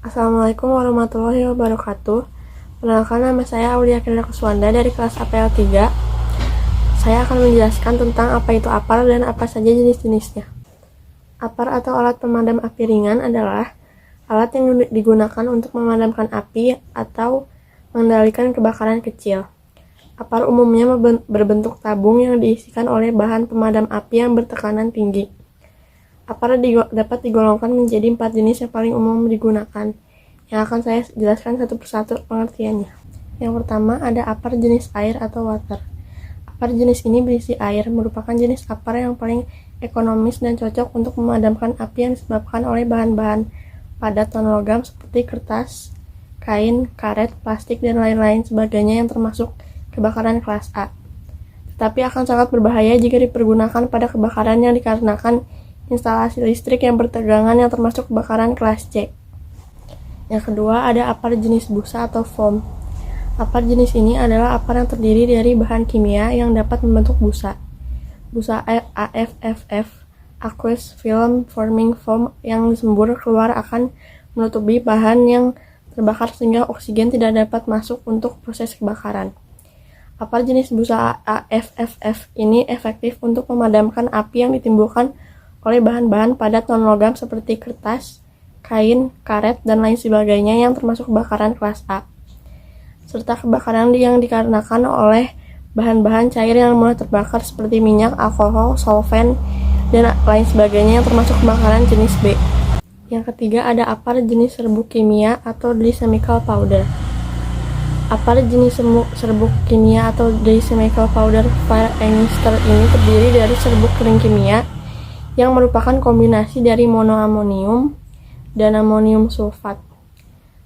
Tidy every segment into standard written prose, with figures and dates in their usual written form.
Assalamualaikum warahmatullahi wabarakatuh. Perkenalkan, nama saya Aulia Kendra Kuswanda dari kelas APL 3. Saya akan menjelaskan tentang apa itu APAR dan apa saja jenis-jenisnya. APAR atau alat pemadam api ringan adalah alat yang digunakan untuk memadamkan api atau mengendalikan kebakaran kecil. APAR umumnya berbentuk tabung yang diisikan oleh bahan pemadam api yang bertekanan tinggi. APAR dapat digolongkan menjadi 4 jenis yang paling umum digunakan, yang akan saya jelaskan satu persatu pengertiannya. Yang pertama ada APAR jenis air atau water. APAR jenis ini berisi air, merupakan jenis APAR yang paling ekonomis dan cocok untuk memadamkan api yang disebabkan oleh bahan-bahan padat non-logam seperti kertas, kain, karet, plastik, dan lain-lain sebagainya yang termasuk kebakaran kelas A. Tetapi akan sangat berbahaya jika dipergunakan pada kebakaran yang dikarenakan instalasi listrik yang bertegangan yang termasuk kebakaran kelas C. Yang kedua ada APAR jenis busa atau foam. APAR jenis ini adalah APAR yang terdiri dari bahan kimia yang dapat membentuk busa. Busa AFFF, Aqueous Film Forming Foam, yang disembur keluar akan menutupi bahan yang terbakar sehingga oksigen tidak dapat masuk untuk proses kebakaran. APAR jenis busa AFFF ini efektif untuk memadamkan api yang ditimbulkan oleh bahan-bahan padat non-logam seperti kertas, kain, karet, dan lain sebagainya yang termasuk kebakaran kelas A, serta kebakaran yang dikarenakan oleh bahan-bahan cair yang mudah terbakar seperti minyak, alkohol, solvent, dan lain sebagainya yang termasuk kebakaran jenis B. Yang ketiga ada APAR jenis serbuk kimia atau dry chemical powder. APAR jenis serbuk kimia atau dry chemical powder fire extinguisher ini terdiri dari serbuk kering kimia yang merupakan kombinasi dari monoamonium dan amonium sulfat.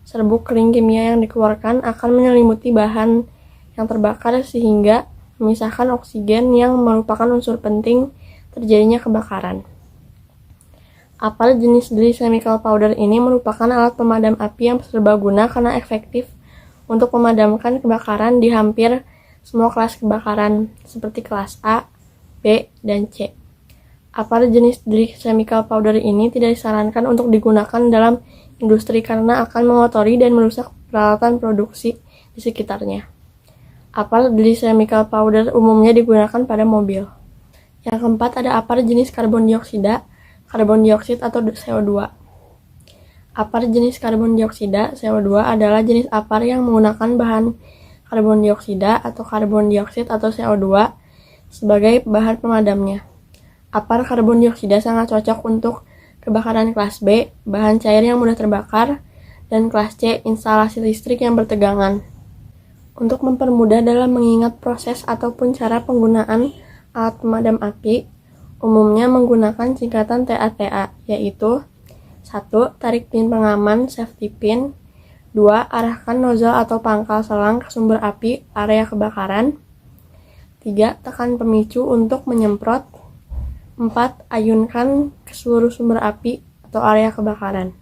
Serbuk kering kimia yang dikeluarkan akan menyelimuti bahan yang terbakar sehingga memisahkan oksigen yang merupakan unsur penting terjadinya kebakaran. APAR jenis dry chemical powder ini merupakan alat pemadam api yang serbaguna karena efektif untuk memadamkan kebakaran di hampir semua kelas kebakaran seperti kelas A, B, dan C. APAR jenis dry chemical powder ini tidak disarankan untuk digunakan dalam industri karena akan mengotori dan merusak peralatan produksi di sekitarnya. APAR dry chemical powder umumnya digunakan pada mobil. Yang keempat ada APAR jenis karbon dioksida, karbon dioksid atau CO2. APAR jenis karbon dioksida, CO2 adalah jenis APAR yang menggunakan bahan karbon dioksida atau karbon dioksid atau CO2 sebagai bahan pemadamnya. APAR karbon dioksida sangat cocok untuk kebakaran kelas B, bahan cair yang mudah terbakar, dan kelas C, instalasi listrik yang bertegangan. Untuk mempermudah dalam mengingat proses ataupun cara penggunaan alat pemadam api, umumnya menggunakan singkatan TATA, yaitu 1. Tarik pin pengaman safety pin. 2. Arahkan nozzle atau pangkal selang ke sumber api area kebakaran. 3. Tekan pemicu untuk menyemprot. 4. Ayunkan ke seluruh sumber api atau area kebakaran.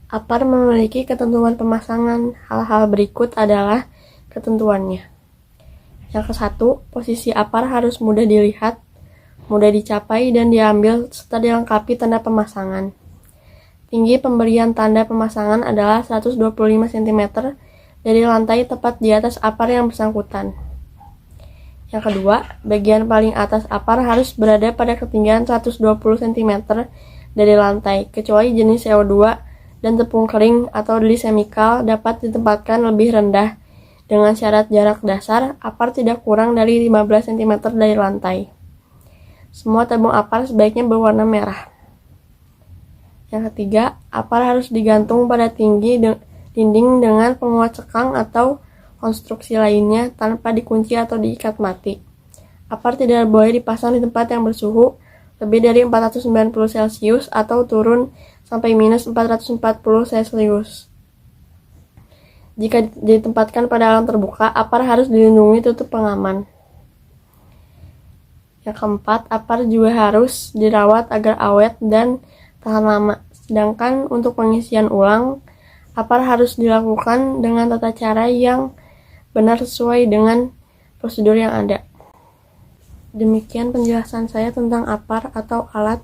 APAR memiliki ketentuan pemasangan. Hal-hal berikut adalah ketentuannya. Yang ke-1, posisi APAR harus mudah dilihat, mudah dicapai dan diambil serta dilengkapi tanda pemasangan. Tinggi pemberian tanda pemasangan adalah 125 cm dari lantai tepat di atas APAR yang bersangkutan. Yang kedua, bagian paling atas APAR harus berada pada ketinggian 120 cm dari lantai, kecuali jenis CO2 dan tepung kering atau dry chemical dapat ditempatkan lebih rendah dengan syarat jarak dasar APAR tidak kurang dari 15 cm dari lantai. Semua tabung APAR sebaiknya berwarna merah. Yang ketiga, APAR harus digantung pada tinggi dinding dengan penguat sekang atau konstruksi lainnya tanpa dikunci atau diikat mati. APAR tidak boleh dipasang di tempat yang bersuhu lebih dari 490 Celcius atau turun sampai minus 440 Celcius. Jika ditempatkan pada alam terbuka, APAR harus dilindungi tutup pengaman. Yang keempat, APAR juga harus dirawat agar awet dan tahan lama. Sedangkan untuk pengisian ulang, APAR harus dilakukan dengan tata cara yang benar sesuai dengan prosedur yang ada. Demikian penjelasan saya tentang APAR atau alat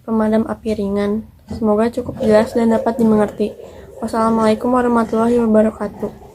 pemadam api ringan. Semoga cukup jelas dan dapat dimengerti. Wassalamualaikum warahmatullahi wabarakatuh.